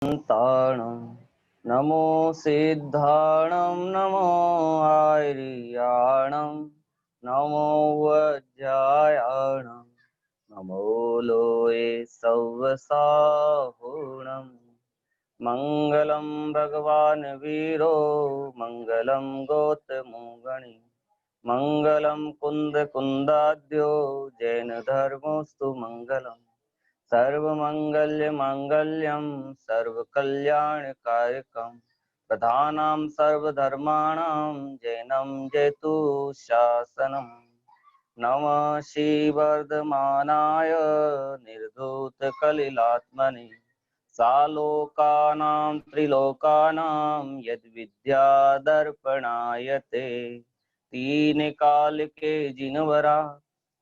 ताणं नमो सिद्धाणं नमो आर्याणं नमो वज्रायणं नमो लोये सव्वसाहुणं मङ्गलं भगवान् वीरो मङ्गलं गौतमो मङ्गलं कुन्दकुन्दाद्यो जैनधर्मोऽस्तु मङ्गलम् सर्वमङ्गल्यमाङ्गल्यं सर्वकल्याणकारिकं प्रधानां सर्वधर्माणां जैनं जयतु शासनम् नमः श्रीवर्धमानाय निर्धूतकलिलात्मने सालोकानां त्रिलोकानां यद्विद्यादर्पणाय ते तीन काल के जिनवरा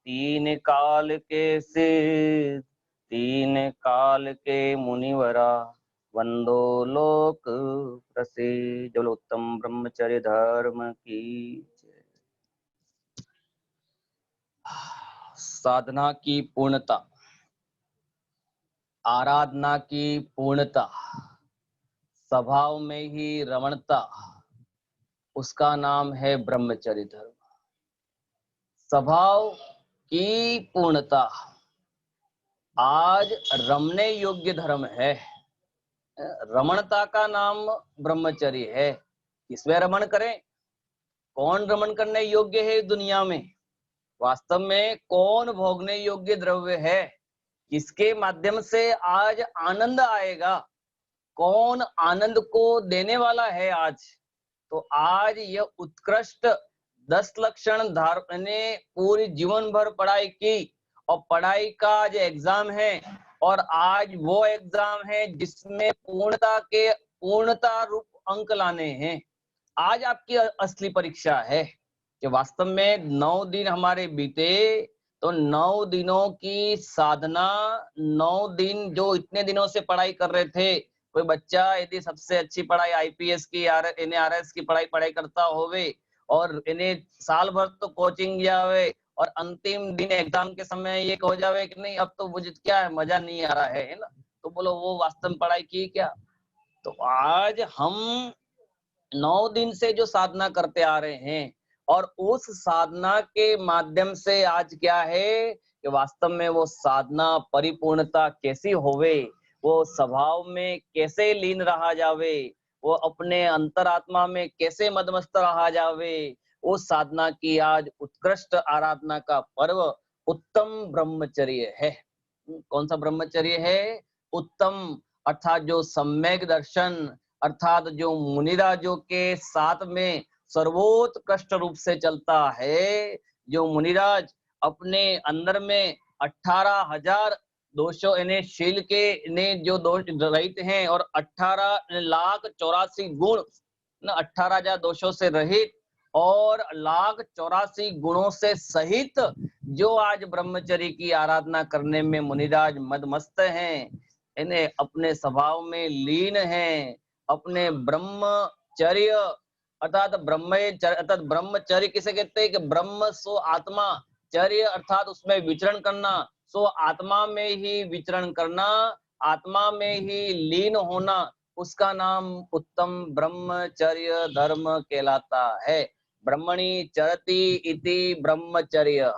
तीन काल के सिद्ध तीन काल के मुनिवरा वंदो लोक प्रसिद्ध। जब उत्तम ब्रह्मचर्य धर्म की जय। साधना की पूर्णता, आराधना की पूर्णता, स्वभाव में ही रमणता, उसका नाम है ब्रह्मचर्य धर्म। स्वभाव की पूर्णता आज रमने योग्य धर्म है। रमणता का नाम ब्रह्मचर्य है। किसमें रमण करें? कौन रमण करने योग्य है दुनिया में? वास्तव में कौन भोगने योग्य द्रव्य है? किसके माध्यम से आज आनंद आएगा? कौन आनंद को देने वाला है आज? तो आज यह उत्कृष्ट 10 लक्षण धारण ने पूरी जीवन भर पढ़ाई की और पढ़ाई का आज एग्जाम है और आज वो एग्जाम है जिसमें पूर्णता रूप अंक लाने हैं। आज आपकी असली परीक्षा है कि वास्तव में 9 दिन हमारे बीते तो 9 दिनों की साधना, 9 दिन जो इतने दिनों से पढ़ाई कर रहे थे, कोई बच्चा यदि सबसे अच्छी पढ़ाई आईपीएस की NARS की पढ़ाई करता होवे और इन्हें साल भर तो कोचिंग जावे और अंतिम दिन एग्जाम के समय ये हो जावे कि नहीं अब तो मुझे क्या है, मजा नहीं आ रहा है ना, तो बोलो वो वास्तव में पढ़ाई की क्या? तो आज हम 9 दिन से जो साधना करते आ रहे हैं और उस साधना के माध्यम से आज क्या है कि वास्तव में वो साधना परिपूर्णता कैसी होवे, वो स्वभाव में कैसे लीन रहा जावे, वो अपने अंतरात्मा में कैसे मदमस्त रहा जावे, उस साधना की आज उत्कृष्ट आराधना का पर्व उत्तम ब्रह्मचर्य है। कौन सा ब्रह्मचर्य है? उत्तम, अर्थात जो सम्यक दर्शन, अर्थात जो मुनिराजों के साथ में सर्वोत्कृष्ट रूप से चलता है। जो मुनिराज अपने अंदर में 18,000 दोषों इन्हें शील के इन्हें जो दोष रहित हैं और 18,84,000 गुण, 18,000 दोषों से रहित और 1,84,000 गुणों से सहित जो आज ब्रह्मचर्य की आराधना करने में मुनिराज मदमस्त हैं, इन्हें अपने स्वभाव में लीन हैं, अपने ब्रह्मचर्य अर्थात ब्रह्मचर्य किसे कहते हैं कि ब्रह्म सो आत्मा, चर्य अर्थात उसमें विचरण करना, सो आत्मा में ही विचरण करना, आत्मा में ही लीन होना, उसका नाम उत्तम ब्रह्मचर्य धर्म कहलाता है। ब्रह्मणि चरति इति ब्रह्मचर्य।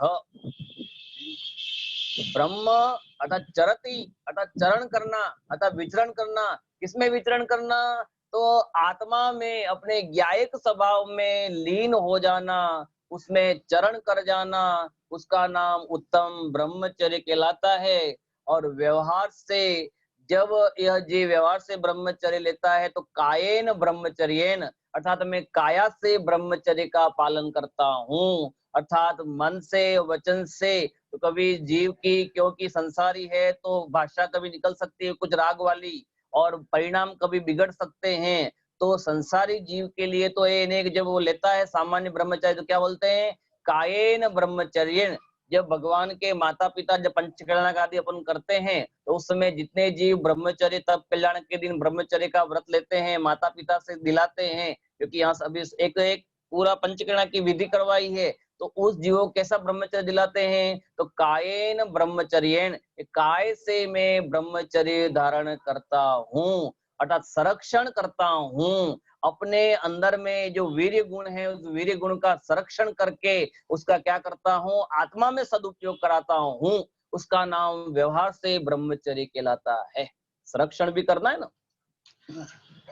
ब्रह्म अर्थात चरति अर्थात चरण करना, अर्थात विचरण करना। किसमें विचरण करना? तो आत्मा में अपने ज्ञायक स्वभाव में लीन हो जाना, उसमें चरण कर जाना, उसका नाम उत्तम ब्रह्मचर्य कहलाता है। और व्यवहार से जब यह जीव व्यवहार से ब्रह्मचर्य लेता है तो कायेन ब्रह्मचर्येन अर्थात मैं काया से ब्रह्मचर्य का पालन करता हूँ, अर्थात मन से वचन से। तो कभी जीव की, क्योंकि संसारी है तो भाषा कभी निकल सकती है कुछ राग वाली और परिणाम कभी बिगड़ सकते हैं। तो संसारी जीव के लिए तो ये जब वो लेता है सामान्य ब्रह्मचर्य तो क्या बोलते हैं? कायेन ब्रह्मचर्य। जब भगवान के माता पिता जब पंचकल्याण आदि अपन करते हैं तो उस समय जितने जीव ब्रह्मचर्य तब कल्याण के दिन ब्रह्मचर्य का व्रत लेते हैं, माता पिता से दिलाते हैं, क्योंकि यहाँ सभी एक एक पूरा पंचकल्याण की विधि करवाई है। तो उस जीवों कैसा ब्रह्मचर्य दिलाते हैं? तो कायेन ब्रह्मचर्येन, काय से मैं ब्रह्मचर्य धारण करता हूँ। अर्थात संरक्षण करता हूँ। अपने अंदर में जो वीर्य गुण है उस वीर्य गुण का संरक्षण करके उसका क्या करता हूँ, आत्मा में सदुपयोग कराता हूँ, उसका नाम व्यवहार से ब्रह्मचर्य कहलाता है। संरक्षण भी करना है ना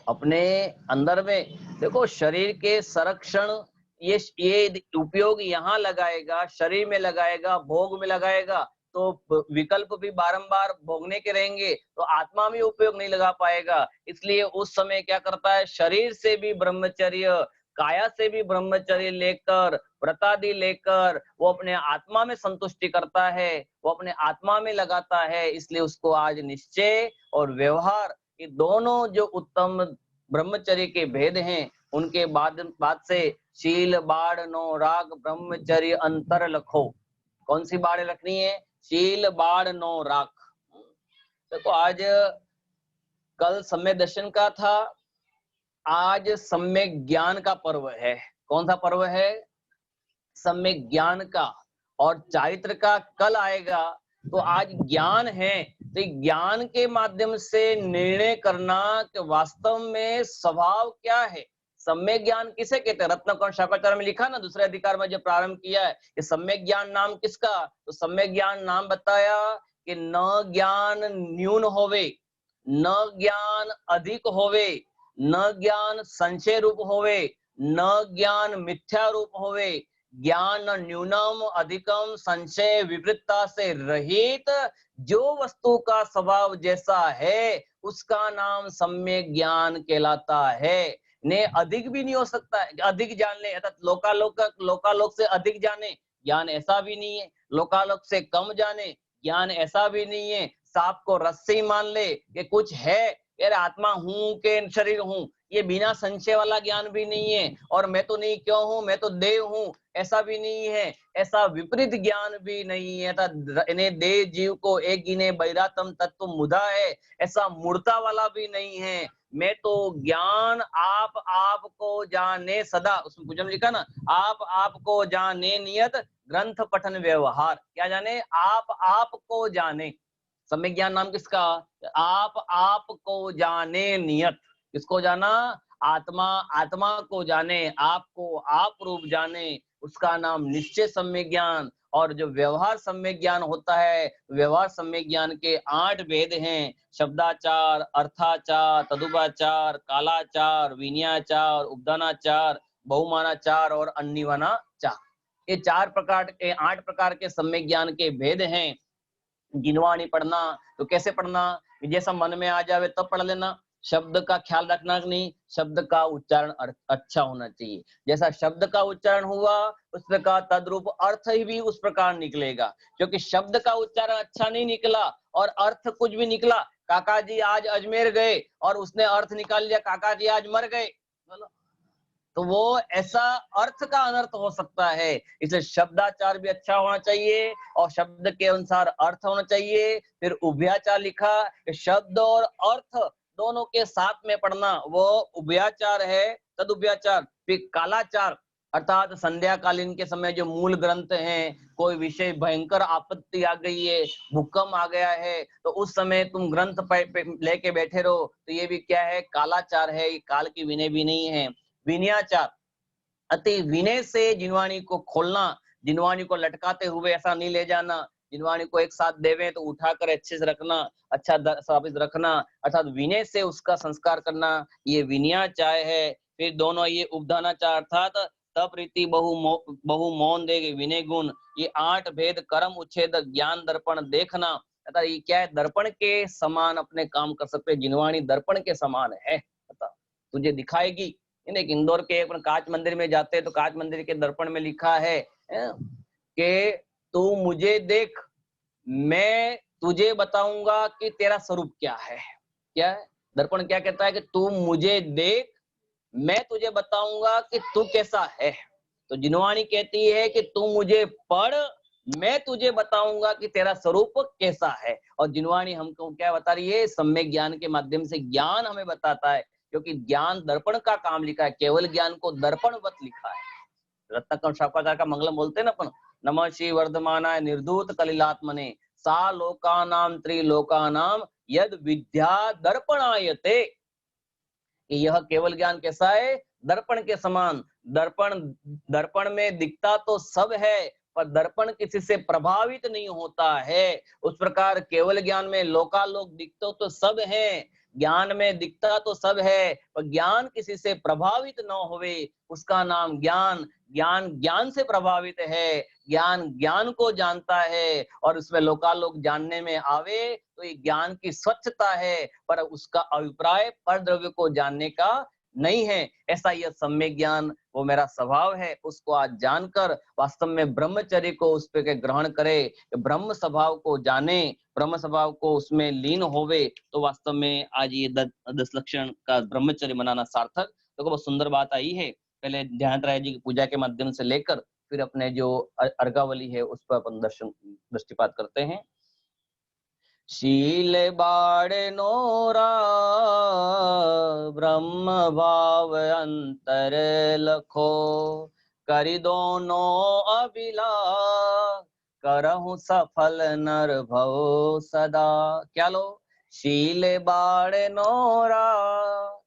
अपने अंदर में। देखो शरीर के संरक्षण ये उपयोग यहाँ लगाएगा, शरीर में लगाएगा, भोग में लगाएगा, तो विकल्प भी बारंबार भोगने के रहेंगे, तो आत्मा में उपयोग नहीं लगा पाएगा। इसलिए उस समय क्या करता है, शरीर से भी ब्रह्मचर्य, काया से भी ब्रह्मचर्य लेकर, व्रतादि लेकर वो अपने आत्मा में संतुष्टि करता है, वो अपने आत्मा में लगाता है। इसलिए उसको आज निश्चय और व्यवहार, ये दोनों जो उत्तम ब्रह्मचर्य के भेद हैं, उनके बाद से शील बाढ़ नो राग ब्रह्मचर्य अंतर लखो। कौन सी बाढ़ रखनी है? शील बाढ़ नो राग। देखो आज कल सम्यक दर्शन का था, आज सम्यक ज्ञान का पर्व है। कौन सा पर्व है? सम्यक ज्ञान का। और चारित्र का कल आएगा। तो आज ज्ञान है, तो ज्ञान के माध्यम से निर्णय करना कि वास्तव में स्वभाव क्या है। सम्यक ज्ञान किसे कहते हैं? रत्नाकर शाकाचार्य में लिखा ना, दूसरे अधिकार में जो प्रारंभ किया है कि सम्यक ज्ञान नाम किसका? तो सम्यक ज्ञान नाम बताया कि न ज्ञान न्यून होवे, न ज्ञान अधिक होवे, न ज्ञान संशय रूप होवे, न ज्ञान मिथ्या रूप होवे, ज्ञान न्यूनम अधिकम संशय विपरीतता से रहित, जो वस्तु का स्वभाव जैसा है उसका नाम सम्यक ज्ञान कहलाता है। ने अधिक भी नहीं हो सकता है, अधिक जान ले, अर्थात लोकालोक से अधिक जाने, ज्ञान ऐसा भी नहीं है। लोकालोक से कम जाने, ज्ञान ऐसा भी नहीं है। सांप को रस्सी मान ले कि कुछ है, यार आत्मा हूं के शरीर हूं, ये बिना संशय वाला ज्ञान भी नहीं है। और मैं तो नहीं क्यों हूं, मैं तो देव हूं, ऐसा भी नहीं है। ऐसा विपरीत ज्ञान भी नहीं है। इन्हें देव जीव को एक गिने बैरातम तत्व मुदा है, ऐसा मूर्ता वाला भी नहीं है। मैं तो ज्ञान आप को जाने सदा, उसमें पूजन में लिखा ना, आप को जाने नियत ग्रंथ पठन व्यवहार। क्या जाने? आप को जाने। सम्यक ज्ञान नाम किसका? आप को जाने नियत। किसको जाना? आत्मा को जाने, आपको आप रूप जाने, उसका नाम निश्चय सम्यक ज्ञान। और जो व्यवहार सम्यक ज्ञान होता है, व्यवहार सम्यक ज्ञान के 8 भेद हैं: शब्दाचार, अर्थाचार, तदुपाचार, कालाचार, विनयाचार, उपदानाचार, बहुमानाचार और अन्निवानाचार। ये 8 प्रकार के सम्यक ज्ञान के भेद हैं। गिनवाणी पढ़ना तो कैसे पढ़ना? जैसा मन में आ जावे तब पढ़ लेना। शब्द का ख्याल रखना कि नहीं, शब्द का उच्चारण अच्छा होना चाहिए। जैसा शब्द का उच्चारण हुआ उस प्रकार तद्रूप अर्थ ही भी उस प्रकार निकलेगा। क्योंकि शब्द का उच्चारण अच्छा नहीं निकला और अर्थ कुछ भी निकला, काका जी आज अजमेर गए और उसने अर्थ निकाल लिया काका जी आज मर गए, तो वो ऐसा अर्थ का अनर्थ हो सकता है। इसलिए शब्दाचार भी अच्छा होना चाहिए और शब्द के अनुसार अर्थ होना चाहिए। फिर उभयाचार लिखा, शब्द और अर्थ दोनों के साथ में पढ़ना, वो उभयाचार है। तद उभयाचार। फिर कालाचार, अर्थात संध्याकालीन के समय जो मूल ग्रंथ हैं, कोई विषय भयंकर आपत्ति आ गई है, भूकंप आ गया है, तो उस समय तुम ग्रंथ लेके बैठे रहो, तो ये भी क्या है? कालाचार है। ये काल की विनय भी नहीं है। विनयाचार, अति विनय से जिनवाणी को खोलना, जिनवाणी को लटकाते हुए ऐसा नहीं ले जाना। जिनवाणी को एक साथ देवे तो उठाकर अच्छे से रखना, अच्छा साबित रखना, अर्थात विनय से उसका संस्कार करना, ये विनयाचार है। फिर दोनों ये उपदानाचार, अर्थात तप रीति बहु मौन देगे विनय गुण। ये 8 भेद कर्म उच्छेद ज्ञान दर्पण देखना, अर्थात ये क्या है? दर्पण के समान अपने काम कर सकते। जिनवाणी दर्पण के समान है, अर्थात तुझे दिखाएगी। एक इंदौर के अपन कांच मंदिर में जाते हैं तो कांच मंदिर के दर्पण में लिखा है कि तू मुझे देख, मैं तुझे बताऊंगा कि तेरा स्वरूप क्या है। क्या है दर्पण? क्या कहता है कि तू मुझे देख, मैं तुझे बताऊंगा कि तू कैसा है। तो जिनवाणी कहती है कि तू मुझे पढ़, मैं तुझे बताऊंगा कि तेरा स्वरूप कैसा है। और जिनवाणी हमको क्या बता रही है? सम्यक ज्ञान के माध्यम से ज्ञान हमें बताता है, क्योंकि ज्ञान दर्पण का काम लिखा है, केवल ज्ञान को दर्पणवत लिखा है। रत्नाकर शाकाचार्य का मंगलम बोलते हैं ना अपन, नमः श्री वर्धमानाय निर्धूत कलिलात्मने सा लोकानाम त्रिलोकानाम यद विद्या दर्पणायते। कि यह केवल ज्ञान कैसा है, दर्पण के समान। दर्पण दर्पण में दिखता तो सब है, पर दर्पण किसी से प्रभावित नहीं होता है। उस प्रकार केवल ज्ञान में लोकालोक दिखते तो सब है, ज्ञान में दिखता तो सब है, पर ज्ञान किसी से प्रभावित न होवे, उसका नाम ज्ञान। ज्ञान ज्ञान से प्रभावित है, ज्ञान ज्ञान को जानता है, और उसमें लोकालोक जानने में आवे तो ये ज्ञान की स्वच्छता है, पर उसका अभिप्राय पर द्रव्य को जानने का नहीं है। ऐसा यह सम्यक ज्ञान, वो मेरा स्वभाव है, उसको आज जानकर वास्तव में ब्रह्मचर्य को उस पे ग्रहण करे, ब्रह्म स्वभाव को जाने, ब्रह्म स्वभाव को उसमें लीन होवे, तो वास्तव में आज ये 10 लक्षण का ब्रह्मचर्य मनाना सार्थक। तो बहुत सुंदर बात आई है। पहले ध्यानराय जी की पूजा के माध्यम से लेकर फिर अपने जो अर्घावली है उस पर अपन दृष्टिपात करते हैं। शील बाड़े नोरा ब्रह्म भाव अंतर लखो, करी दोनों अबिला करहु सफल नर भव सदा। क्या लो, शील बाड़े नोरा,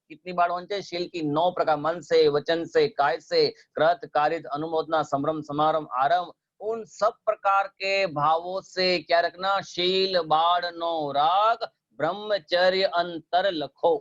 कितनी बार होनी चाहिए? शील की 9 प्रकार, मन से, वचन से, काय से, कृत कारित अनुमोदना संभ्रम समारंभ आरंभ, उन सब प्रकार के भावों से क्या रखना? शील बाड़ नो राग ब्रह्मचर्य अंतर लखो।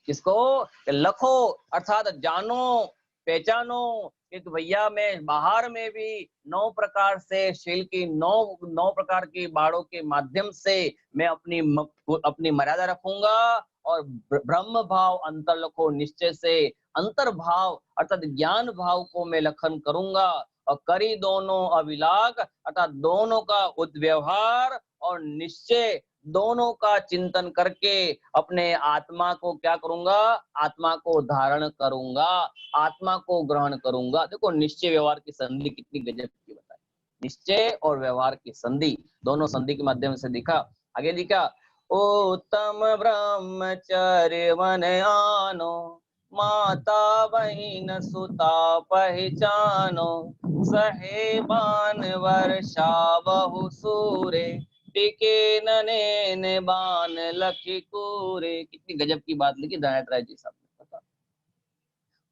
किसको लखो? अर्थात जानो, पहचानो कि भैया मैं बाहर में भी 9 प्रकार से शील की 9 प्रकार की बाड़ों के माध्यम से मैं अपनी मर्यादा रखूंगा, और ब्रह्म भाव अंतर लखो, निश्चय से अंतर भाव अर्थात ज्ञान भाव को मैं लखन करूंगा, और करी दोनों अभिलाग अर्थात दोनों का उद्व्यवहार और निश्चय, दोनों का चिंतन करके अपने आत्मा को क्या करूंगा? आत्मा को धारण करूंगा, आत्मा को ग्रहण करूंगा। देखो निश्चय व्यवहार की संधि कितनी गजब की बताई। निश्चय और व्यवहार की संधि, दोनों संधि के माध्यम से दिखा। आगे लिखा, उत्तम ब्रह्मचर्य मन आनो, माता बहिन सुता पहचानो, सहेबान वर्षा बहु सूरे, टिके ननैन बान लखी कूरे। कितनी गजब की बात लिखी दयानंद राय जी साहब ने। पता,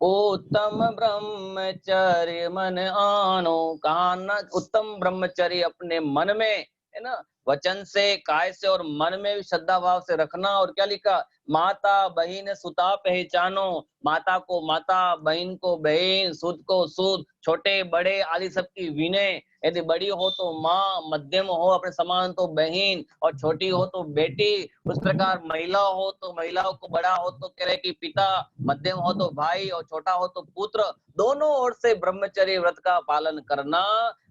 उत्तम ब्रह्मचर्य मन आनो, कहा ना उत्तम ब्रह्मचर्य अपने मन में है ना, वचन से, काय से और मन में भी श्रद्धा भाव से रखना। और क्या लिखा? माता बहिन सुता पहचानो, माता को माता, बहन को बहन, सूद को सूद, छोटे बड़े आदि सबकी विनय, यदि बड़ी हो तो माँ, मध्यम हो अपने समान तो बहन, और छोटी हो तो बेटी। उस प्रकार महिला हो तो महिलाओं को, बड़ा हो तो कह रहे कि पिता, मध्यम हो तो भाई, और छोटा हो तो पुत्र। दोनों ओर से ब्रह्मचर्य व्रत का पालन करना,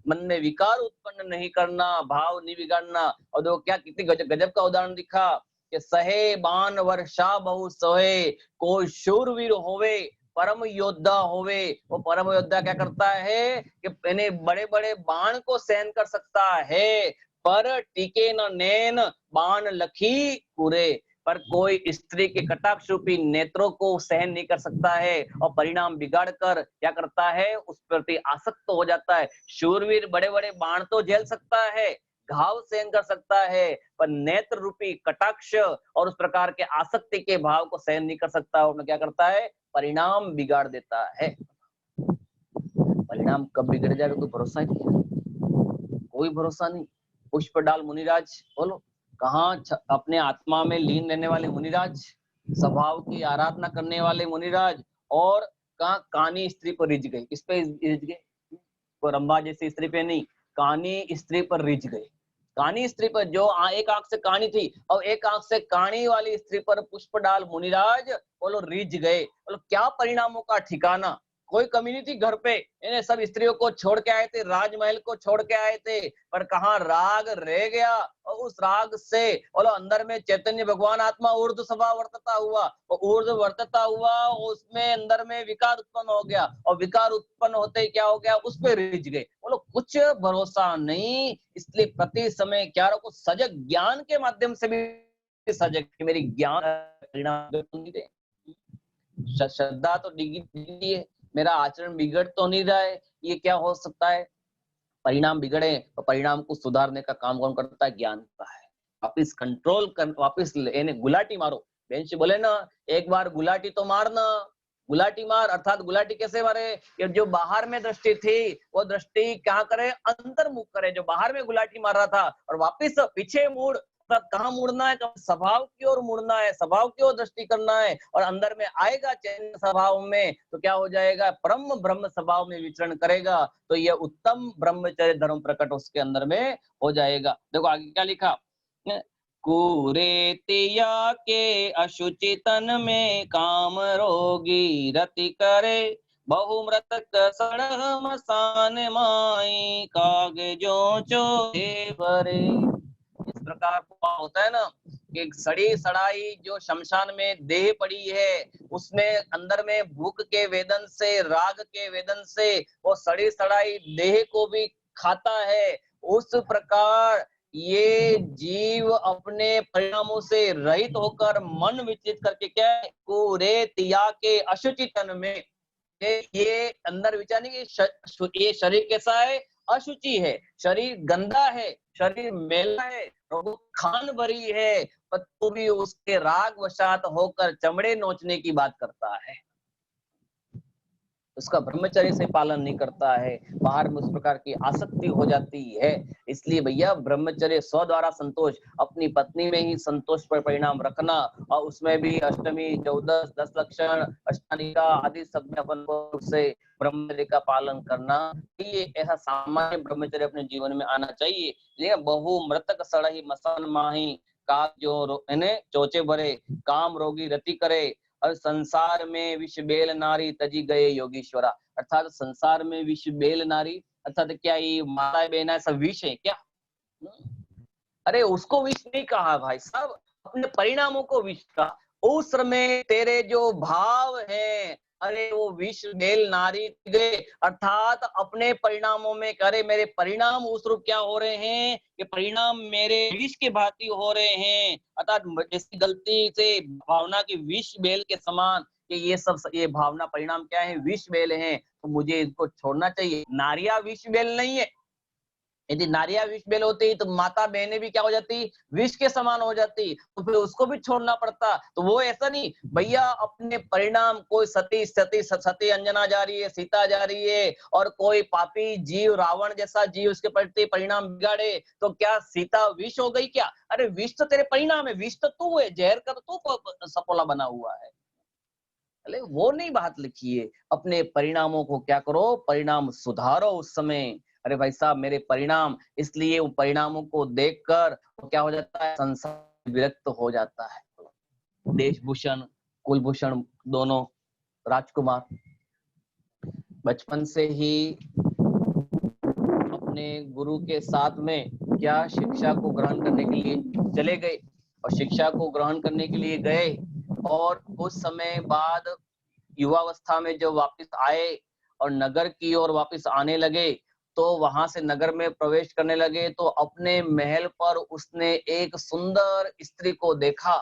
मन में विकार उत्पन्न नहीं करना, भाव नहीं बिगाड़ना। और देखो क्या कितनी गजब का उदाहरण दिखा कि सहे बाण वर्षा बहु सोहे, कोई शूरवीर होवे, परम योद्धा होवे, वो परम योद्धा क्या करता है कि पहले बड़े बड़े बाण को सहन कर सकता है, पर टीके न नैन बाण लखी कुरे, पर कोई स्त्री के कटाक्ष रूपी नेत्रों को सहन नहीं कर सकता है, और परिणाम बिगाड़ कर क्या करता है? उस प्रति आसक्त हो जाता है। शूरवीर बड़े बड़े बाण तो झेल सकता है, घाव सहन कर सकता है, पर नेत्र रूपी कटाक्ष और उस प्रकार के आसक्ति के भाव को सहन नहीं कर सकता, और क्या करता है? परिणाम बिगाड़ देता है। परिणाम कब बिगड़ जाएगा कोई भरोसा नहीं है, कोई भरोसा नहीं। पुष्पडाल मुनिराज, बोलो कहाँ अपने आत्मा में लीन रहने वाले मुनिराज, स्वभाव की आराधना करने वाले मुनिराज, और कहाँ कानी स्त्री पर रिझ गए। किस पे रिझ गए? तो रंभा जैसी स्त्री पे नहीं, कानी स्त्री पर रिझ गए। कानी स्त्री पर, जो एक आंख से कानी थी और एक आंख से कानी वाली स्त्री पर पुष्पडाल मुनिराज बोलो रिझ गए। बोलो क्या परिणामों का ठिकाना। कोई कमी नहीं थी घर पे, इन्हें सब स्त्रियों को छोड़ के आए थे, राजमहल को छोड़ के आए थे, पर कहाँ राग रह गया, और उस राग से बोलो अंदर में चैतन्य भगवान आत्मा ऊर्ध्व स्वभाव वर्तता हुआ, और ऊर्ध्व वर्तता हुआ उसमें अंदर में विकार उत्पन्न हो गया, और विकार उत्पन्न होते ही क्या हो गया? उस पर रिझ गए। बोलो कुछ भरोसा नहीं। इसलिए प्रति समय क्या रखो? सजग ज्ञान के माध्यम से भी सजग, मेरी ज्ञान परिणाम श्रद्धा तो डिगी है, मेरा आचरण बिगड़ तो नहीं रहा है। ये क्या हो सकता है? परिणाम बिगड़े तो परिणाम को सुधारने का काम कौन करता है? ज्ञान का है। वापिस कंट्रोल कर, वापिस गुलाटी मारो बहन से बोले ना, एक बार गुलाटी तो मारना, गुलाटी मार, अर्थात गुलाटी कैसे मारे कि जो बाहर में दृष्टि थी वो दृष्टि क्या करे, अंतर्मुख करे, जो बाहर में गुलाटी मार रहा था, और वापिस पीछे मुड़, अर्थात कहाँ मुड़ना है, स्वभाव की ओर मुड़ना है, स्वभाव की ओर दृष्टि करना है, और अंदर में आएगा चैन स्वभाव में, तो क्या हो जाएगा, परम ब्रह्म स्वभाव में विचरण करेगा, तो यह उत्तम ब्रह्मचर्य धर्म प्रकट उसके अंदर में हो जाएगा। देखो आगे क्या लिखा, कुरेतिया के अशुचि तन में काम रोगी रति करे, बहुमृतक सड़ह मसान माई कागजों चोहे भरे। इस प्रकार होता है ना कि सड़ी सड़ाई जो शमशान में देह पड़ी है, उसमें अंदर में भूख के वेदन से, राग के वेदन से वो सड़ी सड़ाई देह को भी खाता है, उस प्रकार ये जीव अपने परिणामों से रहित होकर मन विचलित करके क्या है, कुरेतिया के अशुचि तन में, ये अंदर विचार नहीं कि ये शरीर कैसा है, अशुचि है, शरीर गंदा है, शरीर मैला है, वो खान भरी है, पर तो भी उसके राग वशात होकर चमड़े नोचने की बात करता है, उसका ब्रह्मचर्य से पालन नहीं करता है, बाहर में उस प्रकार की आसक्ति हो जाती है। इसलिए भैया ब्रह्मचर्य स्व द्वारा संतोष, अपनी पत्नी में ही संतोष पर परिणाम रखना, और उसमें भी अष्टमी, 14, 10 लक्षण, अष्टानिका आदि सब में अपन को उससे ब्रह्मचर्य का पालन करना, ये ऐसा सामान्य ब्रह्मचर्य अपने जीवन में आना चाहिए। लेकिन बहु मृतक सड़ही मसान माही का जो चोचे भरे, काम रोगी रति करे, और संसार में विष बेल नारी तजी गए योगीश्वरा, अर्थात संसार में विष बेल नारी, अर्थात क्या ये माता बहना सब विष है क्या? अरे उसको विष नहीं कहा भाई साहब, अपने परिणामों को विष कहा। उस समय तेरे जो भाव हैं, अरे वो विष बेल नारी गए, अर्थात अपने परिणामों में करे, मेरे परिणाम उस रूप क्या हो रहे हैं कि परिणाम मेरे विष के भांति हो रहे हैं, अर्थात जैसी गलती से भावना की विष बेल के समान, कि ये सब ये भावना परिणाम क्या है, विष बेल हैं, तो मुझे इनको छोड़ना चाहिए। नारिया विष बेल नहीं है, यदि नारिया विष बेल होती तो माता बहनें भी क्या हो जाती, विष के समान हो जाती, तो फिर उसको भी छोड़ना पड़ता। तो वो ऐसा नहीं भैया, अपने परिणाम, कोई सती सती सती अंजना जा रही है, सीता जा रही है, और कोई पापी जीव रावण जैसा जीव उसके प्रति परिणाम बिगाड़े, तो क्या सीता विष हो गई क्या? अरे विष तो तेरे परिणाम है, विष तो तू है, जहर का तो तू सपोला बना हुआ है। अरे वो नहीं बात लिखी है, अपने परिणामों को क्या करो, परिणाम सुधारो उस समय। अरे भाई साहब मेरे परिणाम, इसलिए उन परिणामों को देखकर क्या हो जाता है, संसार विरक्त हो जाता है। देशभूषण कुलभूषण दोनों राजकुमार बचपन से ही अपने गुरु के साथ में क्या शिक्षा को ग्रहण करने के लिए चले गए, और शिक्षा को ग्रहण करने के लिए गए, और कुछ समय बाद युवावस्था में जब वापस आए और नगर की ओर वापस आने लगे, तो वहां से नगर में प्रवेश करने लगे, तो अपने महल पर उसने एक सुंदर स्त्री को देखा,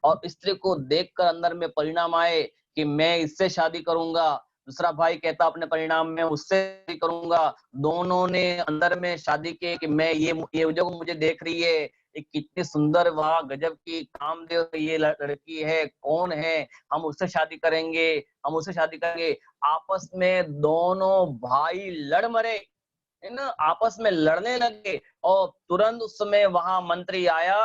और स्त्री को देखकर अंदर में परिणाम आए कि मैं इससे शादी करूंगा, दूसरा भाई कहता अपने परिणाम में उससे शादी करूंगा, दोनों ने अंदर में शादी की कि मैं ये जो मुझे देख रही है, ये कितनी सुंदर, वाह गजब की कामदेव ये लड़की है, कौन है, हम उससे शादी करेंगे, हम उससे शादी करेंगे। आपस में दोनों भाई लड़ मरे, है ना, आपस में लड़ने लगे, और तुरंत उस समय वहां मंत्री आया,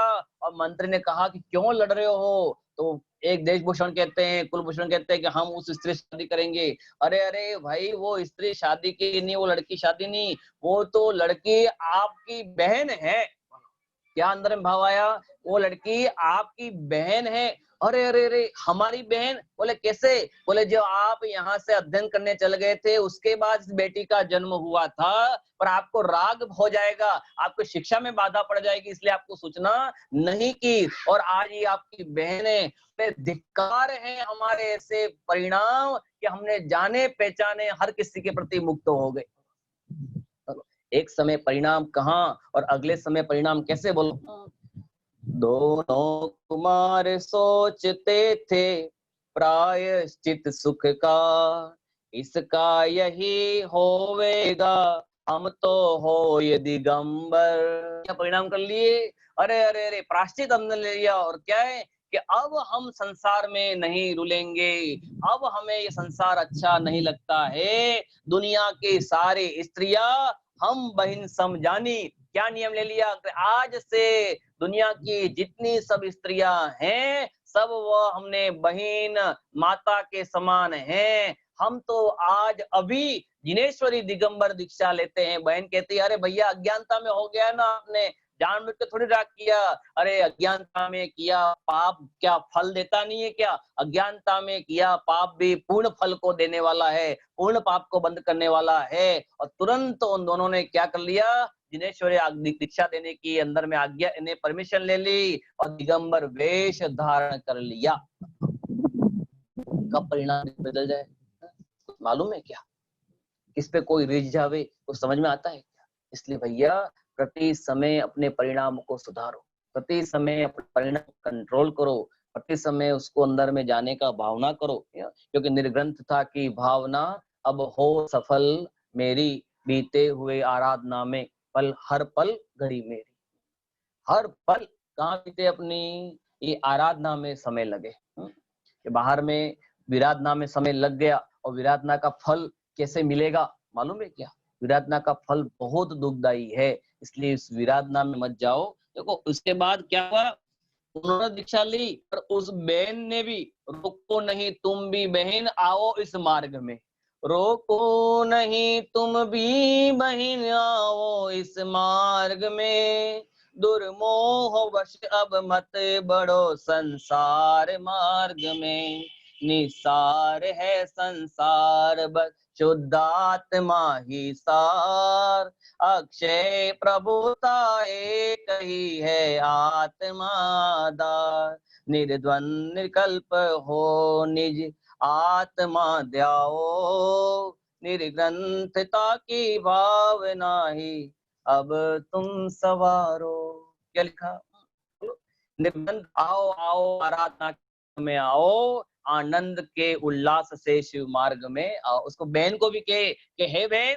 और मंत्री ने कहा कि क्यों लड़ रहे हो, तो एक देशभूषण कहते हैं, कुलभूषण कहते हैं कि हम उस स्त्री से शादी करेंगे। अरे अरे भाई, वो स्त्री शादी की नहीं, वो लड़की शादी नहीं, वो तो लड़की आपकी बहन है। क्या अंदर में भाव आया, वो लड़की आपकी बहन है। अरे अरे अरे, हमारी बहन? बोले कैसे? बोले जो आप यहाँ से अध्ययन करने चल गए थे, उसके बाद इस बेटी का जन्म हुआ था, पर आपको राग हो जाएगा, आपको शिक्षा में बाधा पड़ जाएगी, इसलिए आपको सूचना नहीं की, और आज ये आपकी बहन है। धिक्कार है हमारे ऐसे परिणाम कि हमने जाने पहचाने हर किसी के प्रति मुक्त हो गए। एक समय परिणाम कहाँ और अगले समय परिणाम कैसे, बोलो। दोनों कुमार सोचते थे प्रायश्चित सुख का, इसका यही होवेगा, हम तो हो ये दिगंबर। क्या परिणाम कर लिए? अरे अरे अरे, प्रायश्चित हमने ले लिया, और क्या है कि अब हम संसार में नहीं रुलेंगे, अब हमें ये संसार अच्छा नहीं लगता है, दुनिया की सारी स्त्रियां हम बहन समझानी। क्या नियम ले लिया कि आज से दुनिया की जितनी सब स्त्रियां हैं सब वो हमने बहन माता के समान हैं। हम तो आज अभी जिनेश्वरी दिगंबर दीक्षा लेते हैं। बहन कहती है अरे भैया अज्ञानता में हो गया ना, आपने जानबूझ के थोड़ी राग किया। अरे अज्ञानता में किया पाप क्या फल देता नहीं है क्या? अज्ञानता में किया पाप भी पूर्ण फल को देने वाला है, पूर्ण पाप को बंद करने वाला है। और तुरंत उन दोनों ने क्या कर लिया, जिनेश्वरी दीक्षा देने की अंदर में आज्ञा, इन्हें परमिशन ले ली और दिगंबर वेश धारण कर लिया। कब परिणाम बदल जाए मालूम है क्या? किस पे कोई रिझ जावे तो समझ में आता है क्या? इसलिए भैया प्रति समय अपने परिणाम को सुधारो, प्रति समय अपने परिणाम कंट्रोल करो, प्रति समय उसको अंदर में जाने का भावना करो, क्योंकि निर्ग्रंथता की भावना अब हो सफल मेरी, बीते हुए आराधना में पल हर पल घड़ी मेरी। हर पल कहाँ बीते अपनी, ये आराधना में समय लगे। कि बाहर में विराधना में समय लग गया और विराधना का फल कैसे मिलेगा मालूम है क्या? विराधना का फल बहुत दुखदाई है, इसलिए इस विराधना में मत जाओ। देखो उसके बाद क्या हुआ, उन्होंने दीक्षा ली और उस बहन ने भी, रोको नहीं तुम भी बहन आओ इस मार्ग में, रोको नहीं तुम भी बहन आओ इस मार्ग में, दुर्मोह वश अब मत बढ़ो संसार मार्ग में, निसार है संसार बस शुद्धात्मा ही सार, अक्षय प्रभुता एक ही है आत्मादार, निर्द्वंद निर्कल्प हो निज आत्मा ध्याओ, निर्ग्रंथता की भावना ही अब तुम सवारो। क्या लिखा, निर्ग्रंथ आओ आओ आराधना में आओ, आनंद के उल्लास से शिव मार्ग में आओ। उसको बहन को भी कहे हे बहन,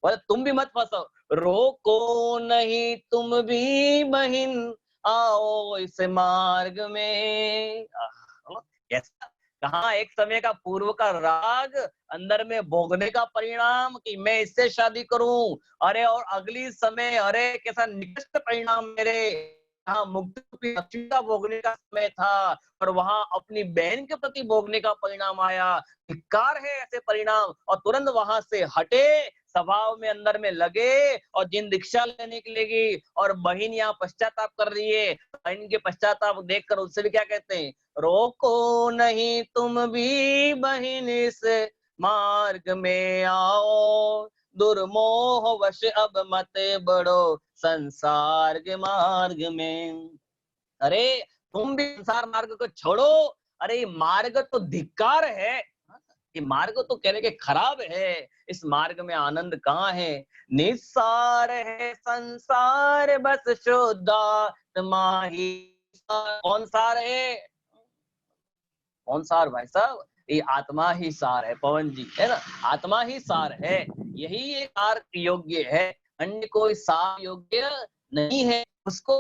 बोले तुम भी मत फंसो, रोको नहीं तुम भी बहन आओ इस मार्ग में। कैसा, कहा एक समय का पूर्व का राग अंदर में भोगने का परिणाम कि मैं इससे शादी करूं, अरे और अगली समय अरे कैसा निकृष्ट परिणाम मेरे, हाँ मुक्ति लक्ष्मी का भोगने का समय था और वहां अपनी बहन के प्रति भोगने का परिणाम आया। धिक्कार है ऐसे परिणाम, और तुरंत वहां से हटे, स्वभाव में अंदर में लगे और जिन दीक्षा लेने के लिए गई और बहन यहाँ पश्चाताप कर रही है, बहन के पश्चाताप देखकर उससे भी क्या कहते हैं, रोको नहीं तुम भी बहन इस मार्ग में आओ, दुर्मोह वश अब मत बढ़ो संसार के मार्ग में। अरे तुम भी संसार मार्ग को छोड़ो, अरे ये मार्ग तो धिक्कार है, ये मार्ग तो कहने के खराब है, इस मार्ग में आनंद कहाँ है, निस्सार है संसार बस शुद्धात्मा ही सार। कौन सार है, कौन सार भाई साहब, ये आत्मा ही सार है पवन जी, है ना, आत्मा ही सार है, यही एक सार योग्य है, अन्य कोई सार योग्य नहीं है। उसको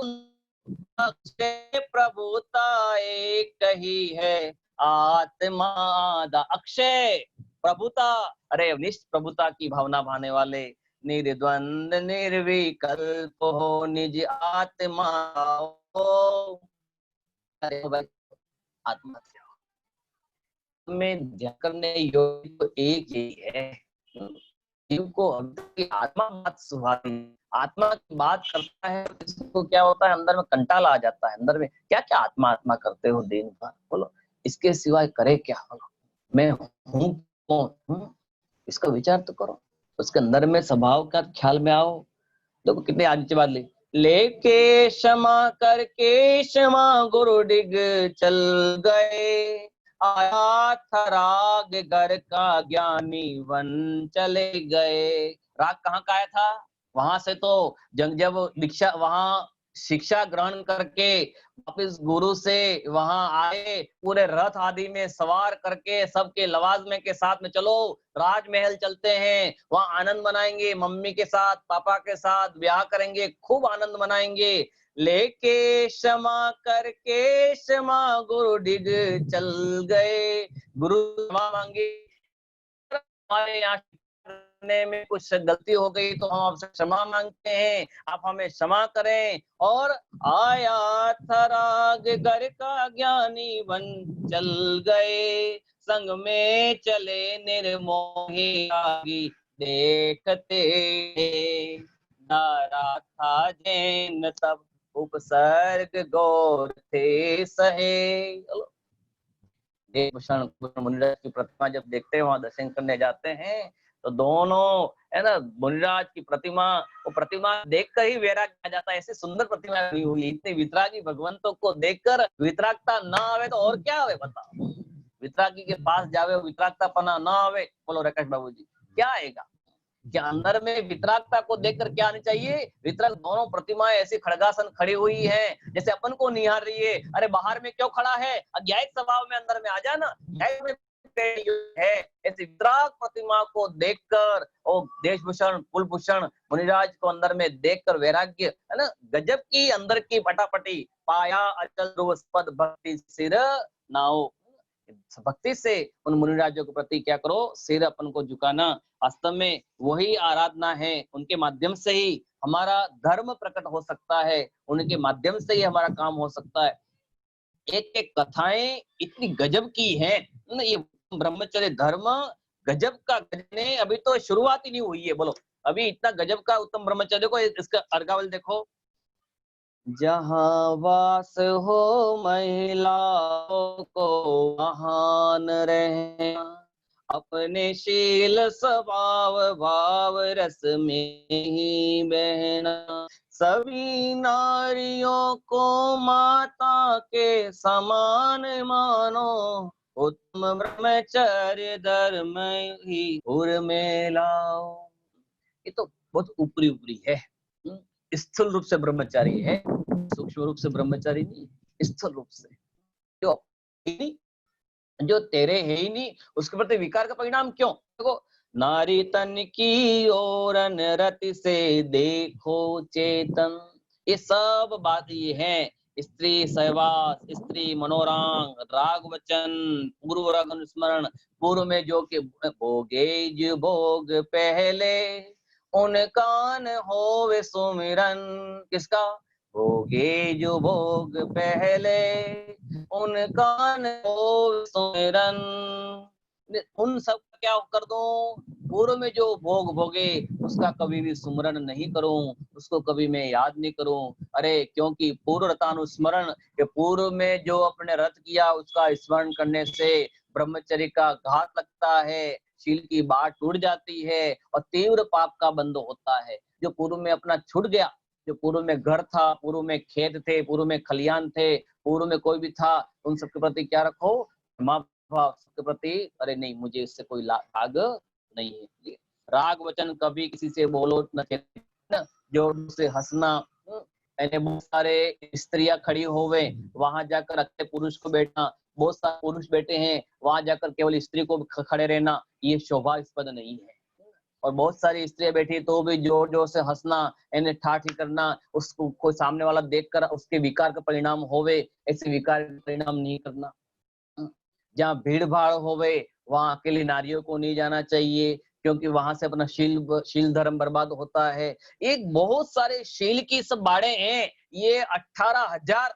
अक्षय प्रभुता एक ही है आत्मा दा, अक्षय प्रभुता, अरे निष्ठ प्रभुता की भावना भाने वाले, निर्द्वंद निर्विकल्प हो निज आत्मा हो, अरे भाई आत्मा में ध्यान करने योग्य तो एक ही है। जीव को की आत्मा बात सुहाती, आत्मा की बात करता है तो इसको क्या होता है, अंदर में कंटाला आ जाता है, अंदर में क्या क्या आत्मा आत्मा करते हो दिन भर, बोलो इसके सिवाय करे क्या, बोलो मैं हूँ कौन हूँ, इसका विचार तो करो, उसके अंदर में स्वभाव का ख्याल में आओ। देखो कितने आगे बात लेके क्षमा करके क्षमा गुरु डिग चल गए, आया था राग घर का ज्ञानी वन चले गए। राग कहाँ का आया था, वहां से तो जब दीक्षा वहां शिक्षा ग्रहण करके वापिस गुरु से वहां आए, पूरे रथ आदि में सवार करके सबके लवाजमे के साथ में चलो राजमहल चलते हैं, वहां आनंद मनाएंगे, मम्मी के साथ पापा के साथ ब्याह करेंगे, खूब आनंद मनाएंगे। लेके क्षमा करके क्षमा गुरु डिग चल गए। गुरु क्षमा मांगी, हमारे यहाँ करने में कुछ गलती हो गई तो हम आपसे क्षमा मांगते हैं, आप हमें क्षमा करें। और आया था राग घर का ज्ञानी बन चल गए, संग में चले निर्मोही आगी देखते, नारा था जैन तब उपसर्ग गौर थे सहे। देवभूषण मुनिराज की प्रतिमा जब देखते हैं, वहां दर्शन करने जाते हैं, तो दोनों है ना मुनिराज की प्रतिमा, वो प्रतिमा देखकर ही वैराग्य आ जाता है। ऐसी सुंदर प्रतिमा बनी हुई है। इतने वितरागी भगवंतों को देखकर वितरागता ना आवे तो और क्या आवे बताओ। वितरागी के पास जावे, वितरागता पना ना आवे, बोलो राकेश बाबू जी, क्या आएगा? कि अंदर में वितरागता को देखकर क्या आनी चाहिए? वितराग दोनों प्रतिमाएं ऐसी खड़गासन खड़ी हुई हैं, जैसे अपन को निहार रही है। अरे बाहर में क्यों खड़ा है? अज्ञायिक स्वभाव में अंदर में आ जाना। में है ऐसी वितराग प्रतिमा को देखकर, ओ देशभूषण कुलभूषण मुनिराज को अंदर में देखकर वैराग्य, है ना, गजब की अंदर की पटापटी। पाया अचल ध्रुव पद भक्ति सिर नाओ। भक्ति से उन मुनिराजों के प्रति क्या करो? सिर अपन को झुकाना। वास्तव में वही आराधना है। उनके माध्यम से ही हमारा धर्म प्रकट हो सकता है, उनके माध्यम से ही हमारा काम हो सकता है। एक एक कथाएं इतनी गजब की हैं, ये ब्रह्मचर्य धर्म गजब का। ने अभी तो शुरुआत ही नहीं हुई है, बोलो अभी इतना गजब का उत्तम ब्रह्मचर्य। देखो इसका अर्गावल देखो, जहाँ वास हो महिलाओं को महान रहना, अपने शील स्वभाव भाव रस में ही बहना, सभी नारियों को माता के समान मानो, उत्तम ब्रह्मचर्य धर्म ही उर में लाओ। ये तो बहुत ऊपरी ऊपरी है, स्थूल रूप से ब्रह्मचारी है, सूक्ष्म रूप से ब्रह्मचारी नहीं, स्थूल रूप से। जो तेरे है ही नहीं, उसके प्रति विकार का परिणाम क्यों? देखो, नारी तन की ओर रति से देखो चेतन, ये सब बात ये है। स्त्री सहवास, स्त्री मनोरांग, राग वचन, पूर्व राग अनुस्मरण, पूर्व में जो के भोगे जो भोग पहले, उन कान होवे सुमिरन, किसका? भोगे जो भोग पहले, उन कान होवे सुमिरन। उन सब क्या कर दूं? पूर्व में जो भोग भोगे उसका कभी भी सुमरण नहीं करूं, उसको कभी मैं याद नहीं करूं। अरे क्योंकि पूर्व रतानुस्मरण, के पूर्व में जो अपने रत किया उसका स्मरण करने से ब्रह्मचर्य का घात लगता है, शील की बाट टूट जाती है और तीव्र पाप का बंध होता है। जो पूर्व में अपना छूट गया, जो पूर्व में घर था, पूर्व में खेत थे, पूर्व में खलियान थे, पूर्व में कोई भी था, उन सबके प्रति क्या रखो? माँ बाप के प्रति, अरे नहीं मुझे इससे कोई राग नहीं है। राग वचन कभी किसी से बोलो न, जोर से हंसना। मैंने बहुत सारे स्त्रियां खड़ी होवे, वहां जाकर अकेले पुरुष को बैठना, बहुत सारे पुरुष बैठे हैं वहां जाकर केवल स्त्री को खड़े रहना, ये शोभास्पद नहीं है। और बहुत सारी स्त्रियां बैठी तो भी जोर जोर से हंसना, इन्हें ठाठी करना, उसको कोई सामने वाला देखकर उसके विकार का परिणाम होवे, ऐसे विकार का परिणाम नहीं करना। जहाँ भीड़ भाड़ होवे वहां अकेली नारियों को नहीं जाना चाहिए, क्योंकि वहां से अपना शील धर्म बर्बाद होता है। एक बहुत सारे शील की सब बाड़े हैं, ये 18,000।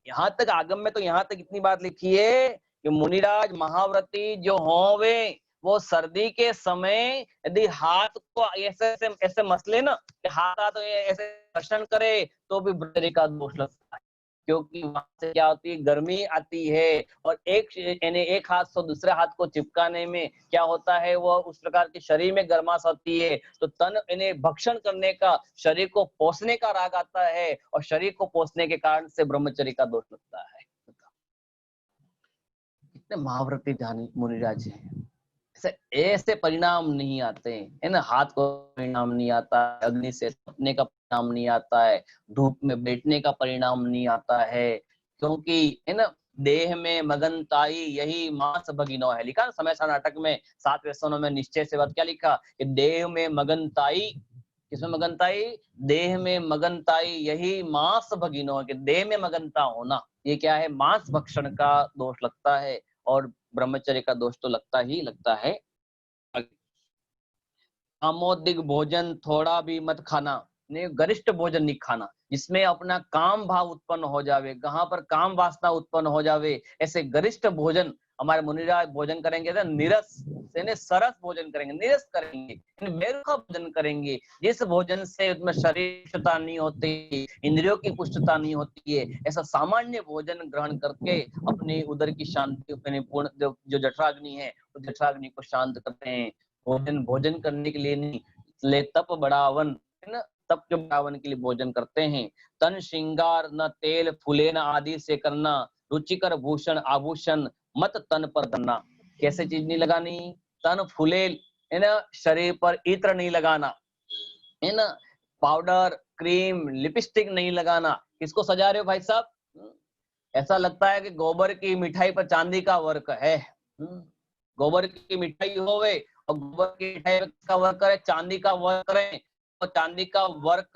यहाँ तक आगम में तो यहाँ तक इतनी बात लिखी है कि मुनिराज महाव्रती जो होवे, वो सर्दी के समय यदि हाथ को ऐसे ऐसे ऐसे मसले ना, हाथ तो ऐसे घर्षण करे तो भी ब्रह्मचर्य का दोष लगता है। क्योंकि वहां से क्या होती है? गर्मी आती है, और एक हाथ से दूसरे हाथ को चिपकाने में क्या होता है? वो उस प्रकार के शरीर में गर्माश आती है, तो तन इन्हें भक्षण करने का, शरीर को पोषने का राग आता है, और शरीर को पोषने के कारण से ब्रह्मचर्य का दोष लगता है। कितने महाव्रती ध्यान मुनिराज हैं, ऐसे परिणाम नहीं आते है ना। हाथ को परिणाम नहीं आता है, अग्नि से तपने का परिणाम नहीं आता है, धूप में बैठने का परिणाम नहीं आता है, क्योंकि है ना देह में मगनताई यही मांस भगिनो है। लिखा ना समय नाटक में 7वें सोनों में निश्चय से बात क्या लिखा कि देह में मगनताई किसमें मगनताई? देह में मगनताई यही मांस भगिनो, कि देह में मगनता होना, ये क्या है? मांस भक्षण का दोष लगता है, और ब्रह्मचर्य का दोष तो लगता ही लगता है। कामोद्दिग भोजन थोड़ा भी मत खाना, ने गरिष्ठ भोजन नहीं खाना, जिसमें अपना काम भाव उत्पन्न हो जावे, कहाँ पर काम वासना उत्पन्न हो जावे, ऐसे गरिष्ठ भोजन हमारे मुनिराज भोजन करेंगे ना, निरस से ने सरस भोजन करेंगे, निरस करेंगे, बेरुखा भोजन करेंगे, जिस भोजन से उसमें शरीर पुष्टता नहीं होती, इंद्रियों की पुष्टता नहीं होती है, ऐसा सामान्य भोजन ग्रहण करके अपनी उदर की शांति, अपने पूर्ण जो जठराग्नि है, उस जठराग्नि को शांत करते हैं। भोजन भोजन करने के लिए नहीं, इसलिए तप बढ़ावन है ना, तप के बढ़ावन के लिए भोजन करते हैं। तन श्रृंगार न तेल फूलेन आदि से करना, रुचिकर भूषण आभूषण मत तन पर करना। कैसे चीज नहीं लगानी? तन फूले है ना, शरीर पर इत्र नहीं लगाना है ना, पाउडर क्रीम लिपस्टिक नहीं लगाना। किसको सजा रहे हो भाई साहब? ऐसा लगता है कि गोबर की मिठाई पर चांदी का वर्क है। गोबर की मिठाई होवे और गोबर की मिठाई का वर्क करे, चांदी का वर्क करे, तो चांदी का वर्क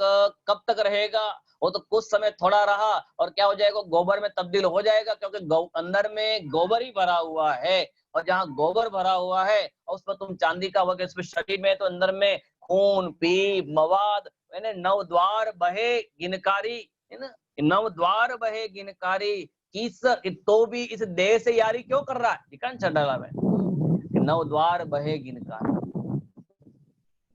कब तक रहेगा? वो तो कुछ समय थोड़ा रहा और क्या हो जाएगा? गोबर में तब्दील हो जाएगा, क्योंकि अंदर में गोबर ही भरा हुआ है, और जहाँ गोबर भरा हुआ है और उसमें तुम चांदी का वर्क, इसमें शरीर में तो अंदर में खून पीप मवाद, यानी नव द्वार बहे गिनकारी, है ना, नव द्वार बहे गिनकारी, किस तो भी इस देह से यारी क्यों कर रहा है? डाला में नव द्वार बहे गिनकारी,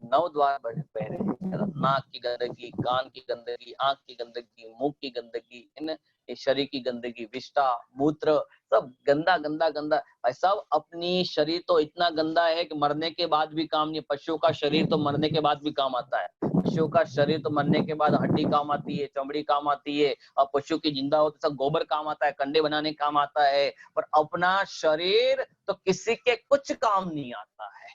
नव द्वार बहे रहे, नाक की गंदगी, कान की गंदगी, आंख की गंदगी, मुंह की गंदगी, इन शरीर की गंदगी, विष्ठा मूत्र सब गंदा गंदा गंदा। भाई साहब अपनी शरीर तो इतना गंदा है कि मरने के बाद भी काम नहीं। पशुओं का शरीर तो मरने के बाद भी काम आता है, पशुओं का शरीर तो मरने के बाद हड्डी काम आती है, चमड़ी काम आती है, और पशु की जिंदा हो तो सब गोबर काम आता है, कंडे बनाने काम आता है, पर अपना शरीर तो किसी के कुछ काम नहीं आता है।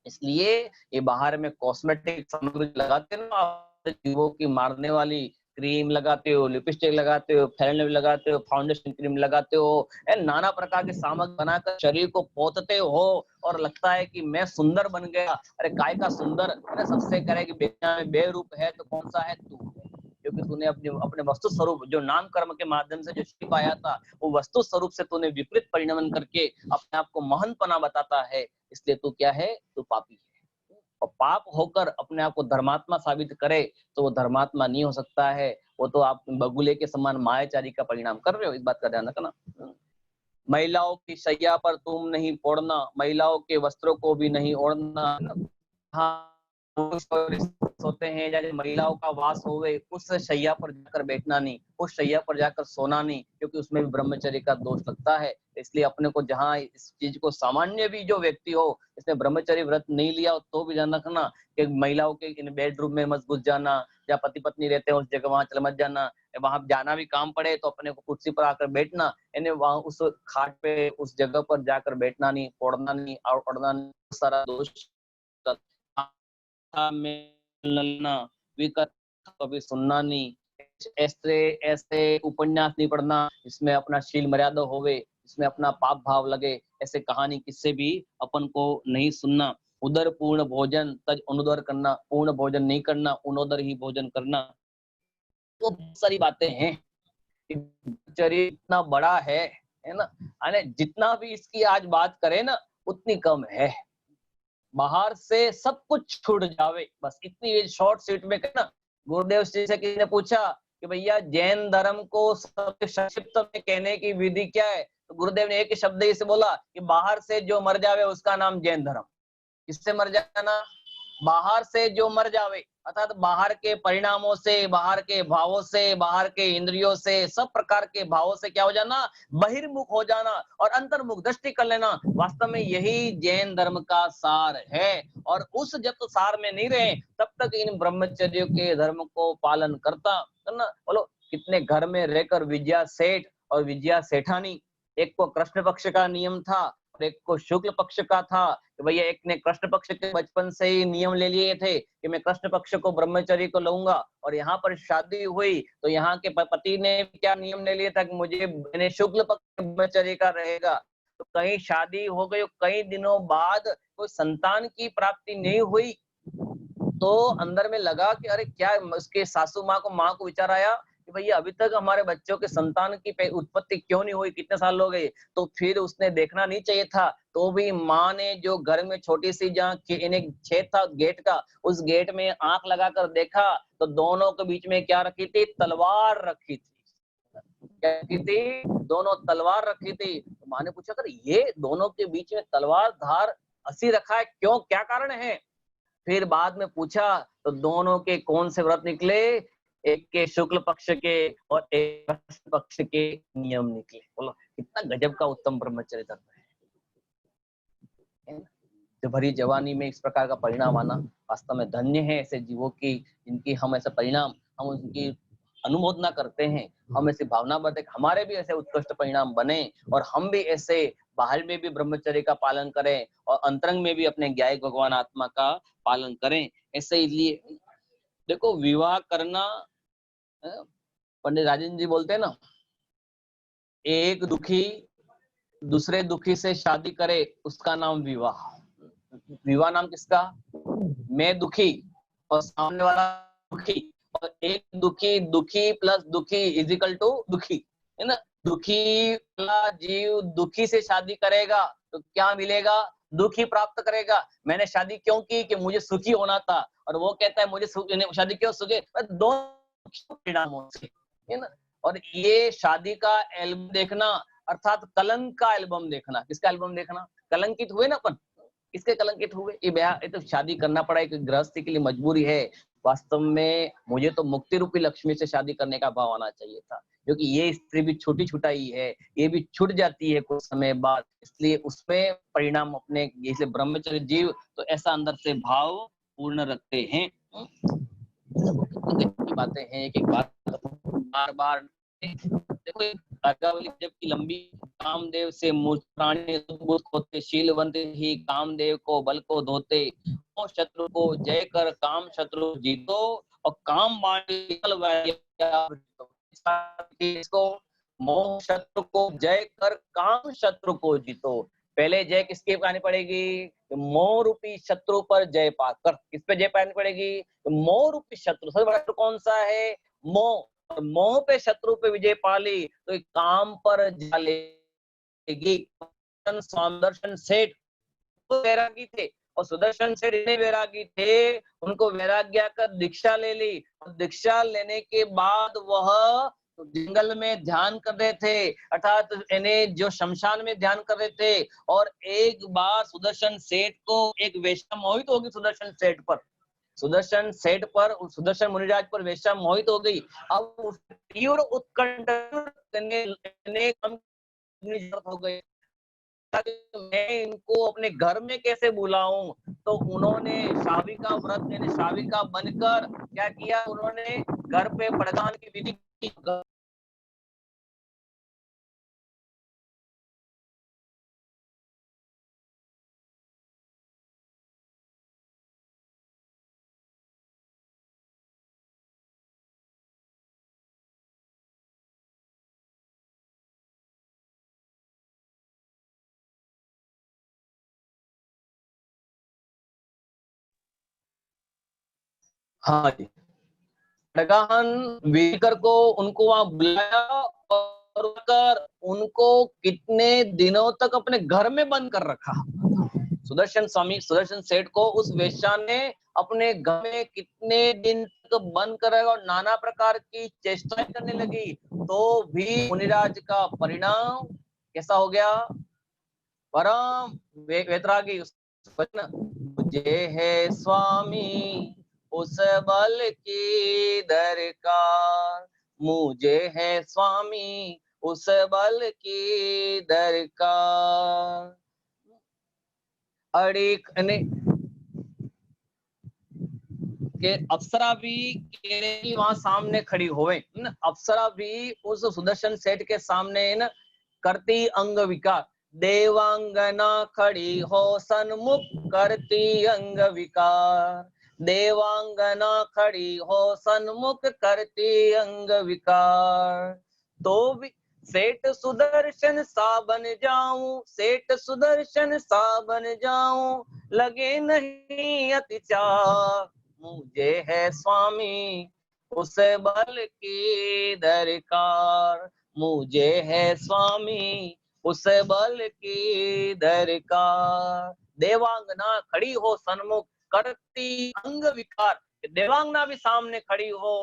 इसलिए ये बाहर में कॉस्मेटिक सामग्री लगाते हो आप, जीवों की मारने वाली क्रीम लगाते हो, लिपस्टिक लगाते हो, फेयर एंड लवली लगाते हो, फाउंडेशन क्रीम लगाते हो, नाना प्रकार के सामग्री बनाकर शरीर को पोतते हो और लगता है कि मैं सुंदर बन गया। अरे काय का सुंदर? अरे सबसे करे कि बेटा में बेरूप है तो कौन सा है? तू है, क्योंकि तूने अपने वस्तु स्वरूप जो नाम कर्म के माध्यम से जो शिव पाया था, वो वस्तु स्वरूप से तूने विपरीत परिणमन करके अपने आप को महंतपना बताता है। इसलिए तू क्या है? तू पापी है। और पाप होकर अपने आप को धर्मात्मा साबित करे तो वो धर्मात्मा नहीं हो सकता है, वो तो आप बगुले के समान मायाचारी का परिणाम कर रहे हो। इस बात का ध्यान रखना। महिलाओं की शैया पर तुम नहीं पौड़ना, महिलाओं के वस्त्रों को भी नहीं ओढ़ना। हाँ, होते हैं जैसे महिलाओं का वास होवे, उस शैया पर जाकर बैठना नहीं, उस शैया पर जाकर सोना नहीं, क्योंकि उसमें भी ब्रह्मचर्य का दोष लगता है। इसलिए अपने को जहाँ इस चीज को सामान्य भी जो व्यक्ति हो, इसने ब्रह्मचर्य व्रत नहीं लिया तो भी ध्यान रखना कि महिलाओं के इन बेडरूम में मत घुस जाना, जहाँ पति पत्नी रहते हैं उस जगह वहां चल मत जाना, वहां जाना भी काम पड़े तो अपने को कुर्सी पर आकर बैठना, यानी वहां उस खाट पे उस जगह पर जाकर बैठना नहीं, पौड़ना नहीं और उड़ना नहीं, सारा दोष में ललना, कभी सुनना नहीं, ऐसे ऐसे उपन्यास नहीं पढ़ना इसमें अपना शील मर्यादा होवे, इसमें अपना पाप भाव लगे, ऐसे कहानी किससे भी अपन को नहीं सुनना। उदर पूर्ण भोजन तज अनुदर करना, पूर्ण भोजन नहीं करना, उनोदर ही भोजन करना। तो बहुत सारी बातें हैं, चर्या इतना बड़ा है ना, अरे जितना भी इसकी आज बात करें ना उतनी कम है। बाहर से सब कुछ छूट जावे, बस इतनी शॉर्ट सीट में कहना। गुरुदेव जी से किसी ने पूछा कि भैया जैन धर्म को सबसे संक्षिप्त में कहने की विधि क्या है, तो गुरुदेव ने एक ही शब्द ही से बोला कि बाहर से जो मर जावे उसका नाम जैन धर्म। किससे मर जाना? बाहर से जो मर जावे, अर्थात बाहर के परिणामों से, बाहर के भावों से, बाहर के इंद्रियों से, सब प्रकार के भावों से क्या हो जाना? बहिर्मुख हो जाना और अंतर्मुख दृष्टि कर लेना। वास्तव में यही जैन धर्म का सार है। और उस जब तो सार में नहीं रहे तब तक इन ब्रह्मचर्य के धर्म को पालन करता करना। बोलो कितने घर में रहकर विजया सेठ और विजया सेठानी, एक को कृष्ण पक्ष का नियम था और एक को शुक्ल पक्ष का था। कि भैया एक ने कृष्ण पक्ष के बचपन से ही नियम ले लिए थे कि मैं कृष्ण पक्ष को ब्रह्मचर्य को लूंगा, और यहाँ पर शादी हुई तो यहाँ के पति ने क्या नियम ले लिया था कि मुझे शुक्ल पक्ष ब्रह्मचर्य का रहेगा। तो कहीं शादी हो गई, कई दिनों बाद कोई संतान की प्राप्ति नहीं हुई, तो अंदर में लगा कि अरे क्या, उसके सासू माँ को विचार आया कि भैया अभी तक हमारे बच्चों के संतान की उत्पत्ति क्यों नहीं हुई, कितने साल हो गए। तो फिर उसने देखना नहीं चाहिए था, तो भी माँ ने जो घर में छोटी सी जहाँ छेद था गेट का, उस गेट में आंख लगाकर देखा तो दोनों के बीच में क्या रखी थी, तलवार रखी थी। क्या रखी थी, दोनों तलवार रखी थी। तो माँ ने पूछा कर ये दोनों के बीच में तलवार धार ऐसी रखा है, क्यों, क्या कारण है। फिर बाद में पूछा तो दोनों के कौन से व्रत निकले, एक के शुक्ल पक्ष के और एक कृष्ण पक्ष के नियम निकले। बोलो कितना गजब का उत्तम ब्रह्मचर्य धर्म है। जो भरी जवानी में इस प्रकार का परिणाम आना वास्तव में धन्य है ऐसे जीवों की, जिनकी हम ऐसा परिणाम हम उनकी अनुमोदना करते हैं। हम ऐसी भावना बढ़ते हमारे भी ऐसे उत्कृष्ट परिणाम बने और हम भी ऐसे बाहर में भी ब्रह्मचर्य का पालन करें और अंतरंग में भी अपने ज्ञायक भगवान आत्मा का पालन करें। ऐसे इसलिए देखो विवाह करना, पंडित राजेंद्र जी बोलते हैं ना, एक दुखी दूसरे दुखी से शादी करे उसका नाम विवाह। विवाह नाम किसका, मैं दुखी और सामने वाला दुखी, और एक दुखी, दुखी प्लस दुखी इज इक्वल टू दुखी, है ना। दुखी वाला जीव दुखी से शादी करेगा तो क्या मिलेगा, दुखी प्राप्त करेगा। मैंने शादी क्यों की, कि मुझे सुखी होना था, और वो कहता है मुझे शादी क्यों, सुखे दोनों परिणामों से, है ना। और ये शादी का एल्बम देखना अर्थात कलंक का एल्बम देखना। किसका एल्बम देखना, कलंकित हुए ना अपन, किसके कलंकित हुए, ये ब्याह, ये तो शादी करना पड़ा, एक गृहस्थी के लिए मजबूरी है। वास्तव में मुझे तो मुक्ति रूपी लक्ष्मी से शादी करने का भाव आना चाहिए था, क्योंकि ये स्त्री भी छोटी छुटाई है, ये भी छूट जाती है कुछ समय बाद, इसलिए उसमें परिणाम अपने जैसे ब्रह्मचर्य जीव तो ऐसा अंदर से भाव पूर्ण रखते हैं। कितनी बातें हैं, एक एक बात बार बार देखो। अर्घावली जब की लंबी, कामदेव से प्राणी होते, शीलवंत ही कामदेव को बल को धोते, मोह शत्रु को जय कर काम शत्रु जीतो, और काम इसको मोह शत्रु को जय कर काम शत्रु को जीतो। पहले जय किसकी पानी पड़ेगी, मोह रूपी शत्रु पर जय पाकर। किस पे जय पानी पड़ेगी, मोह रूपी शत्रु। सबसे बड़ा शत्रु कौन सा है, मोह। और मोह पे शत्रु पे विजय पाली तो काम पर जालेगी। स्वामी दर्शन सेठ वैरागी थे, और सुदर्शन सेठ इतने वैरागी थे, उनको वैराग्य कर दीक्षा ले ली, और दीक्षा लेने के बाद वह जंगल में ध्यान कर रहे थे, अर्थात इन्हें जो शमशान में ध्यान कर रहे थे। और एक बार सुदर्शन सेठ को एक वेश्या मोहित होगी, सुदर्शन सेठ पर, सुदर्शन सेठ पर, सुदर्शन मुनिराज पर वेश्या मोहित हो गई। अब तीव्र उत्कंठ हो गई, मैं इनको अपने घर में कैसे बुलाऊं। तो उन्होंने शाविका व्रत यानी शाविका बनकर क्या किया, उन्होंने घर पे प्रदान की विधि की। हाँ जी, प्रगाहन वीकर को उनको वहां बुलाया और कर उनको कितने दिनों तक अपने घर में बंद कर रखा। सुदर्शन स्वामी, सुदर्शन सेठ को उस वेश्या ने अपने घर में कितने दिन तक बंद कर रखा, और नाना प्रकार की चेष्टाएं करने लगी, तो भी मुनिराज का परिणाम कैसा हो गया, परम वैतरागी। मुझे है स्वामी उस बल की दरकार, मुझे है स्वामी उस बल की दरकार। अड़िक के अप्सरा भी वहां सामने खड़ी होवे, अप्सरा भी उस सुदर्शन सेठ के सामने न करती अंग विकार। देवांगना खड़ी हो सन्मुख करती अंग विकार, देवांगना खड़ी हो सन्मुख करती अंग विकार। तो भी सेठ सुदर्शन सा बन जाऊं, सेठ सुदर्शन सा बन जाऊं, लगे नहीं अतिचार। मुझे है स्वामी उस बल की दरकार, मुझे है स्वामी उस बल की दरकार। देवांगना खड़ी हो सन्मुख करती अंग विकार, देवांगना भी सामने खड़ी हो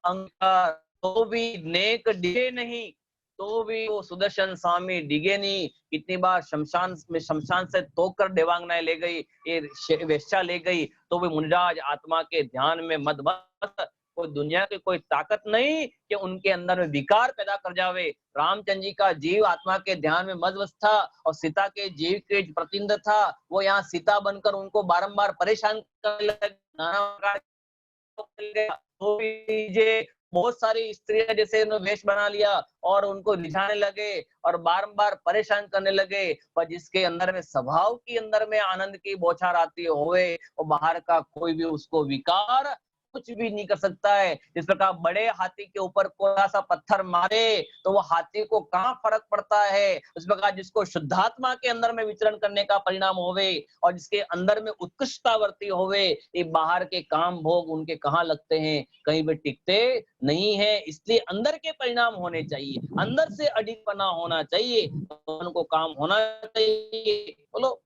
अंगकार, तो भी नेक डिगे नहीं, तो भी वो सुदर्शन स्वामी डिगे नहीं। कितनी बार शमशान से तोड़कर देवांगनाएं ले गई, ये वेश्या ले गई, तो भी मुनिराज आत्मा के ध्यान में मदमस्त। कोई दुनिया की कोई ताकत नहीं कि उनके अंदर में विकार पैदा कर जावे। रामचंद्र जी का जीव आत्मा के ध्यान में मदमस्त था और सीता के जीव के प्रतिनिध था, वो यहाँ सीता बनकर उनको बारंबार परेशान करने लगा। तो लीजिए बहुत सारी स्त्रियां जैसे उन्होंने वेश बना लिया और उनको रिझाने लगे और बारंबार परेशान करने लगे, पर जिसके अंदर में स्वभाव की अंदर में आनंद की बौछार आती होवे, और बाहर का कोई भी उसको विकार कुछ भी नहीं कर सकता है। जिस प्रकार बड़े हाथी के ऊपर कोई सा पत्थर मारे तो वो हाथी को कहाँ फर्क पड़ता है, उस प्रकार जिसको शुद्धात्मा के अंदर में विचरण करने का परिणाम होवे और जिसके अंदर में उत्कृष्टता वर्ती होवे, ये बाहर के काम भोग उनके कहाँ लगते हैं, कहीं भी टिकते नहीं है। इसलिए अंदर के परिणाम होने चाहिए, अंदर से अडिगपना होना चाहिए, उनको काम होना चाहिए। बोलो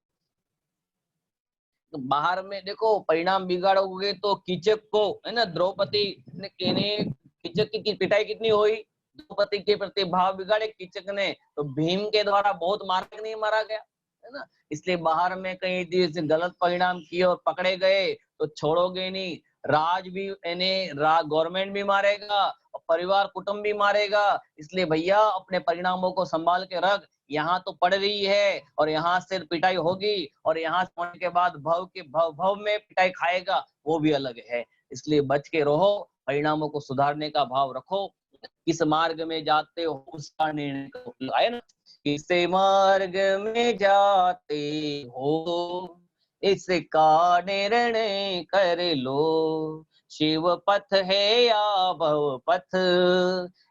तो बाहर में देखो परिणाम बिगाड़ोगे तो कीचक को, है ना, द्रौपदी ने कीचक की पिटाई कितनी हुई, द्रौपदी के प्रति भाव बिगाड़े कीचक ने, तो भीम के द्वारा बहुत मारा नहीं मारा गया, है ना। इसलिए बाहर में कहीं गलत परिणाम किए और पकड़े गए तो छोड़ोगे नहीं। राज भी गवर्नमेंट भी मारेगा और परिवार कुटुंब भी मारेगा। इसलिए भैया अपने परिणामों को संभाल के रख। यहाँ तो पड़ रही है और यहाँ से पिटाई होगी और यहाँ से होने के बाद भव में पिटाई खाएगा, वो भी अलग है। इसलिए बच के रहो, परिणामों को सुधारने का भाव रखो। किस मार्ग में जाते हो उसका निर्णय करो, आए ना, किस मार्ग में जाते हो इसका निर्णय कर लो, शिव पथ है या भव पथ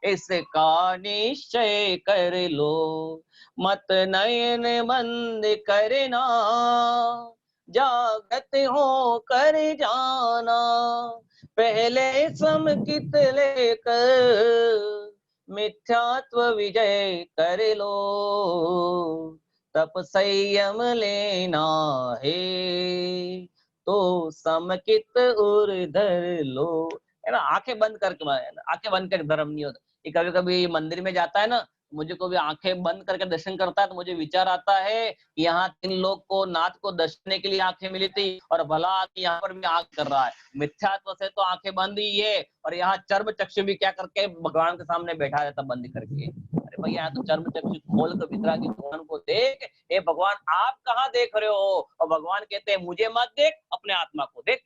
इसका निश्चय कर लो, मत नयन बंद करना जागृत हो कर जाना, पहले समकित लेकर मिथ्यात्व विजय कर लो, तप संयम लेना है तो समकित उर धर लो, है ना। आंखें बंद करके धर्म नहीं होता। ये कभी कभी मंदिर में जाता है ना, मुझे को भी आंखें बंद करके दर्शन करता है तो मुझे विचार आता है कि यहाँ 3 लोग को नाथ को दर्शने के लिए आंखें मिली थी और भला आदमी यहाँ पर भी आंख कर रहा है। मिथ्यात्व से तो आंखें बंद ही है और यहाँ चर्म चक्षु भी क्या करके भगवान के सामने बैठा रहता बंद करके। अरे भैया यहाँ तो चर्म चक्षु खोल कर भीतरा की भगवान को देख, ए भगवान आप कहाँ देख रहे हो, और भगवान कहते हैं मुझे मत देख अपने आत्मा को देख।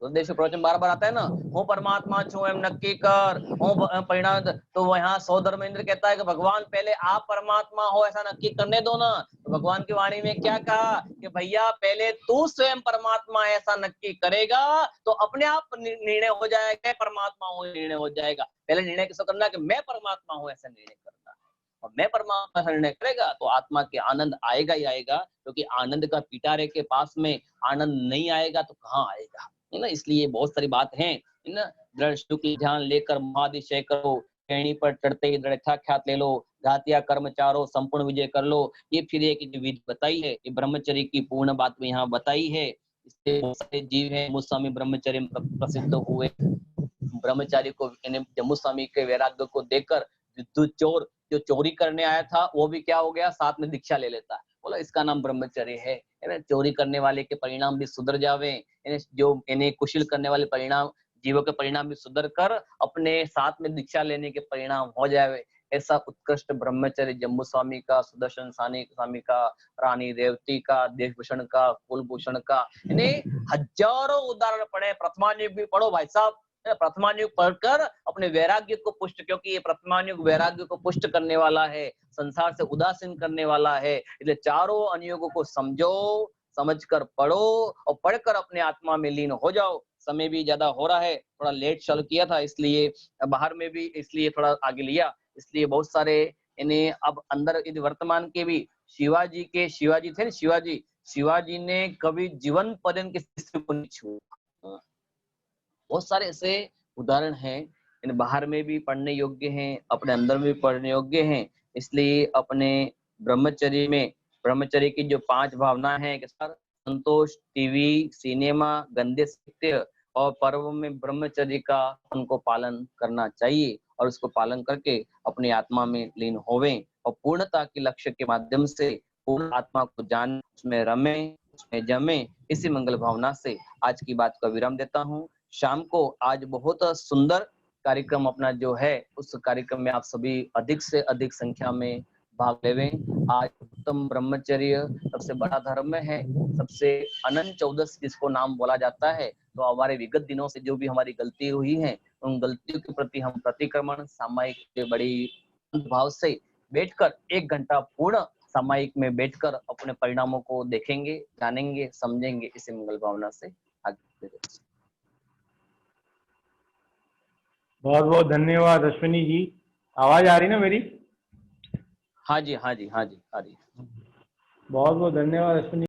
उद्देश्य प्रवचन बार बार आता है ना, हूँ परमात्मा छू एम नक्की कर, हूँ परिणाम। तो वहाँ सौधर्मेंद्र कहता है कि भगवान पहले आप परमात्मा हो ऐसा नक्की करने दो ना। तो भगवान की वाणी में क्या कहा कि भैया पहले तू स्वयं परमात्मा ऐसा नक्की करेगा तो अपने आप निर्णय हो जाएगा, परमात्मा हो निर्णय हो जाएगा। पहले निर्णय किसको करना कि मैं परमात्मा हूँ ऐसा निर्णय करना है, और मैं परमात्मा ऐसा निर्णय करेगा तो आत्मा के आनंद आएगा ही आएगा, क्योंकि आनंद का पिटारे के पास में आनंद नहीं आएगा तो कहाँ आएगा, है ना। इसलिए बहुत सारी बात है ना। दृढ़ की ध्यान लेकर महादिशय करो, श्रेणी पर चढ़ते ही दृढ़ता ख्यात ले लो, घातिया कर्मचारो संपूर्ण विजय कर लो। ये फिर एक विधि बताई है, ये ब्रह्मचर्य की पूर्ण बात में यहाँ बताई है। इससे बहुत सारे जीव हैं मुस्वामी ब्रह्मचर्य में प्रसिद्ध हुए। ब्रह्मचारी को जम्मू स्वामी के वैराग्य को देखकर चोर जो चोरी करने आया था वो भी क्या हो गया, साथ में दीक्षा ले लेता है। बोला इसका नाम ब्रह्मचर्य है ना। चोरी करने वाले के परिणाम भी सुधर जावे, जो इन्हें कुशल करने वाले परिणाम जीवों के परिणाम भी सुधर कर अपने साथ में दीक्षा लेने के परिणाम हो जावे। ऐसा उत्कृष्ट ब्रह्मचर्य जम्मू स्वामी का, सुदर्शन स्वामी का, रानी रेवती का, देशभूषण का, कुलभूषण का, इन्हें हजारों उदाहरण पढ़े। प्रथमायुग भी पढ़ो भाई साहब, प्रथमायुग पढ़कर अपने वैराग्य को पुष्ट, क्योंकि ये प्रथमायुग वैराग्य को पुष्ट करने वाला है, संसार से उदासीन करने वाला है। इसलिए चारों अनुयोगों को समझो, समझकर पढ़ो और पढ़कर अपने आत्मा में लीन हो जाओ। समय भी ज्यादा हो रहा है, थोड़ा लेट चालू किया था इसलिए बाहर में भी इसलिए थोड़ा आगे लिया। इसलिए बहुत सारे इन्हें अब अंदर वर्तमान के भी शिवाजी थे ना, शिवाजी शिवाजी ने कभी जीवन पर्यंत किसी स्त्री को नहीं छुआ। बहुत सारे ऐसे उदाहरण हैं, इन बाहर में भी पढ़ने योग्य हैं, अपने अंदर में भी पढ़ने योग्य हैं। इसलिए अपने ब्रह्मचर्य की जो 5 भावना है कि सर संतोष, टीवी, सिनेमा, गंदे साहित्य और पर्व में ब्रह्मचर्य का उनको पालन करना चाहिए और उसको पालन करके अपनी आत्मा में लीन होवें और पूर्णता के लक्ष्य के माध्यम से पूर्ण आत्मा को जान, उसमें रमे, उसमें जमे। इसी मंगल भावना से आज की बात का विराम देता हूँ। शाम को आज बहुत सुंदर कार्यक्रम अपना जो है, उस कार्यक्रम में आप सभी अधिक से अधिक संख्या में भाग लेवें। आज उत्तम ब्रह्मचर्य सबसे बड़ा धर्म है, सबसे अनंत 14 जिसको नाम बोला जाता है। तो हमारे विगत दिनों से जो भी हमारी गलती हुई है, उन गलतियों के प्रति हम प्रतिक्रमण सामायिक के बड़ी भाव से बैठकर 1 घंटा पूर्ण सामायिक में बैठकर अपने परिणामों को देखेंगे, जानेंगे, समझेंगे। इसी मंगल भावना से आगे। बहुत बहुत धन्यवाद अश्विनी जी। आवाज आ रही ना मेरी? हाँ जी, हाँ जी, हाँ जी, हाँ जी। बहुत बहुत धन्यवाद अश्विनी।